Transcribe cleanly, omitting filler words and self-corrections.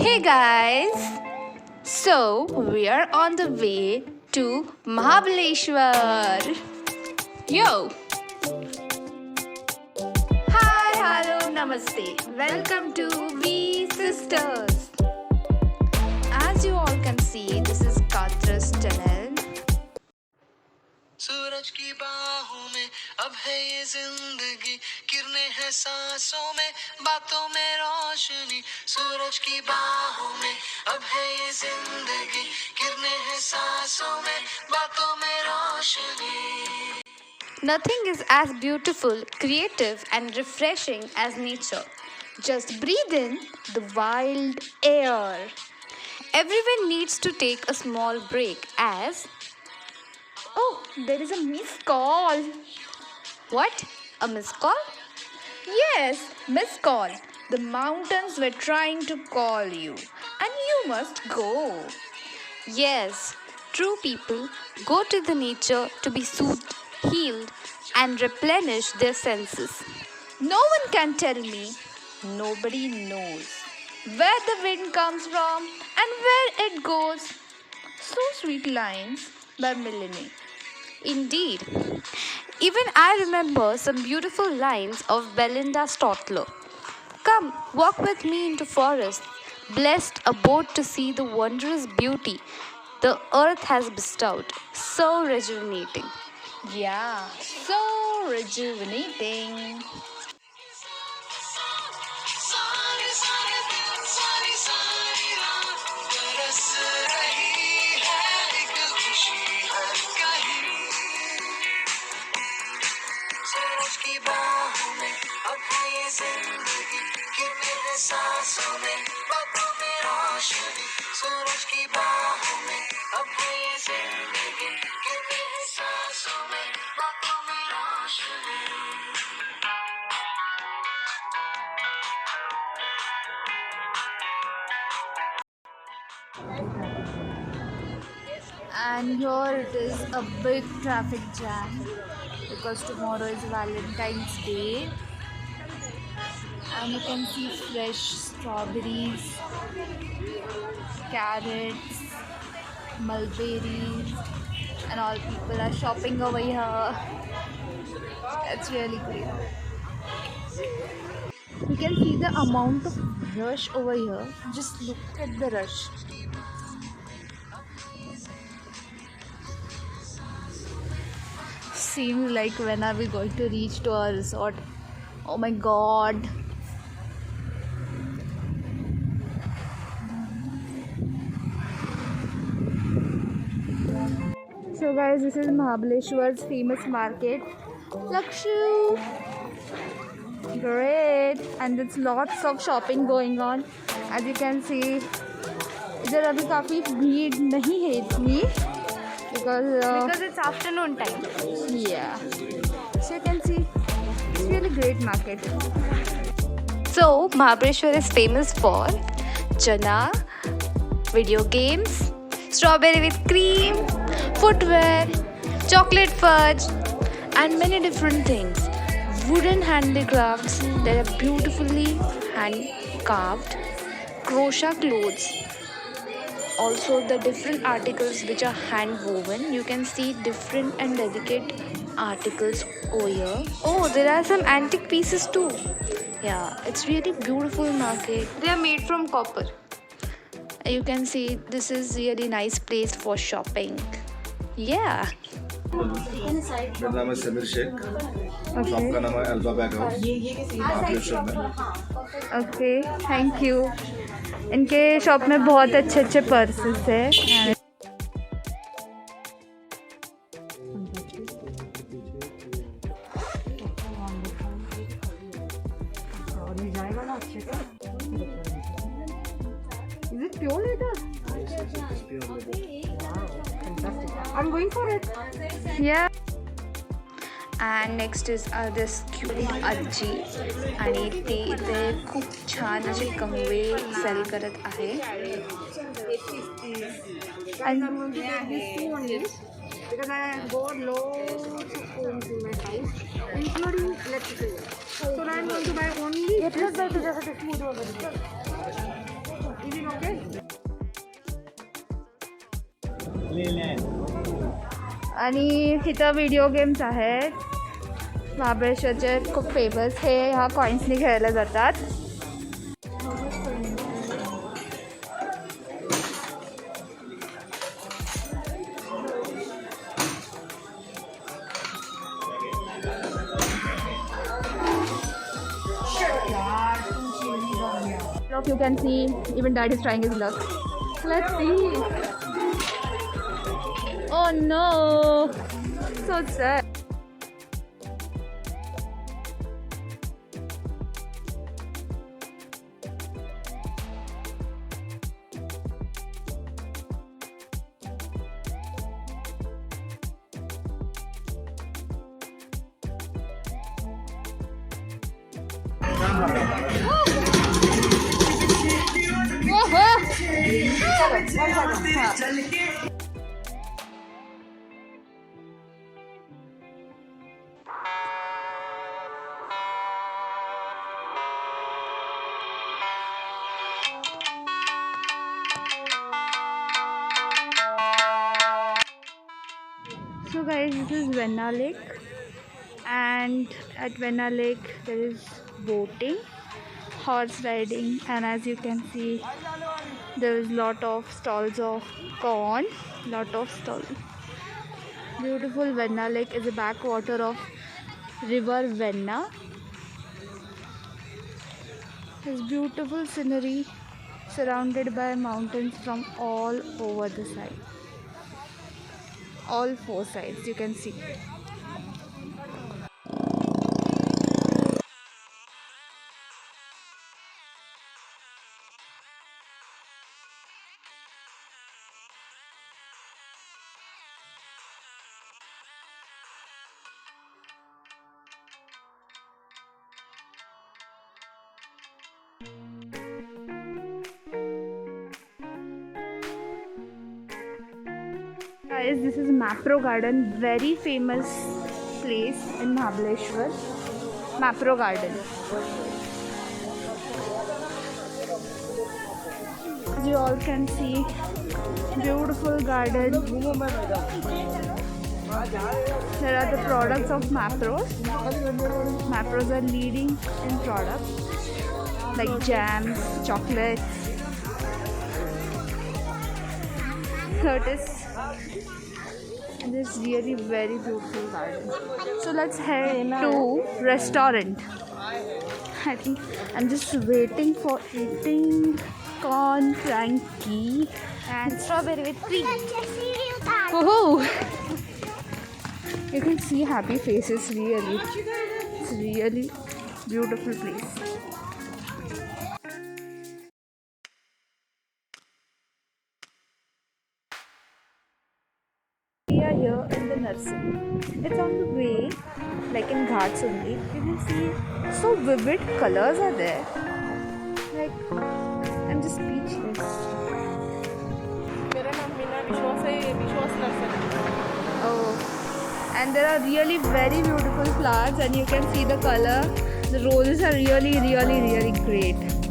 Hey guys! So, we are on the way to Mahabaleshwar. Yo! Hi, hello, namaste. Welcome to Veesisters. As you all can see, this is Katra's channel. सूरज की बाहों में अब है ये जिंदगी किरणें हैं सांसों में बातों में रोशनी सूरज की बाहों में अब है ये जिंदगी किरणें हैं सांसों में बातों में रोशनी Nothing is as beautiful, creative, and refreshing as nature. Just breathe in the wild air. Everyone needs to take a small break as. Oh, there is a missed call. What? A missed call? Yes, missed call. The mountains were trying to call you, and you must go. Yes, true people go to the nature to be soothed, healed, and replenish their senses. No one can tell me, nobody knows where the wind comes from and where it goes. So sweet lines by Milene. Indeed. Even I remember some beautiful lines of Belinda's toddler. Come, walk with me into forest. Blessed abode to see the wondrous beauty the earth has bestowed. So rejuvenating. Yeah, so rejuvenating. सूरज की बाहों में अब है ये जिंदगी किरणें हैं सांसों में बातों में रोशनी सूरज की बाहों में अब है ये जिंदगी किरणें हैं सांसों में बातों में रोशनी And here it is a big traffic jam because tomorrow is Valentine's Day, and you can see fresh strawberries, carrots, mulberries, and all people are shopping over here. It's really great. You can see the amount of rush over here. Just look at the rush. Seems like when are we going to reach to our resort? Oh my god. So guys, this is Mahabaleshwar's famous market. Lakshu. Great. And there's lots of shopping going on. As you can see, इधर अभी काफ़ी भीड़ नहीं है इतनी. Because it's afternoon time. Yeah. So you can see, it's really great market. So Mahabaleshwar is famous for chana, video games, strawberry with cream, footwear, chocolate fudge, and many different things. Wooden handicrafts that are beautifully hand carved, crochet clothes. Also the different articles which are hand woven. You can see different and delicate articles over here. Oh, there are some antique pieces too. Yeah, it's really beautiful market. They are made from copper. You can see this is really nice place for shopping. Yeah. मेरा नाम है Sameer Sheikh shop का नाम है alba bag house Mahabaleshwar में okay, thank you. इनके shop में बहुत अच्छे अच्छे पर्सेस है. Is it pure leather? I'm going for it. Yeah. And next is this cute आजी आणि ते इथे खूप छान असे कंगवे सेल करत आहे. And I'm going to take these two only because I bought loads of combs in my house, including electrical. So I'm going to buy only. आणि इथं व्हिडिओ गेम्स आहेत. महाबळेश्वरचे खूप फेमस. हे ह्या कॉईन्सनी खेळले जातात. Look, you can see even dad is trying his luck. Let's see. Oh no, so sad. So guys, this is Venna Lake, and at Venna Lake there is boating, horse riding, and as you can see there is lot of stalls of corn, lot of stalls. Beautiful Venna Lake is a backwater of river Venna. It's beautiful scenery surrounded by mountains from all over the side. All four sides you can see. Guys, this is Mapro garden, very famous place in Mahabaleshwar. Mapro garden. As you all can see, beautiful garden. There are the products of Mapros. Mapros are leading in products like jams, chocolates. So it is this really very beautiful garden. So let's head to restaurant. I think I'm just waiting for eating corn frankie and strawberry with cream. Oh, you can see happy faces. Really, it's really beautiful place. We are here in the nursery. It's on the way, like in Ghats only. You can see so vivid colors are there. Like, I'm just speechless. मेरा नाम मीना विश्वास है, विश्वास nursery. Oh, and there are really very beautiful flowers, and you can see the color. The roses are really great.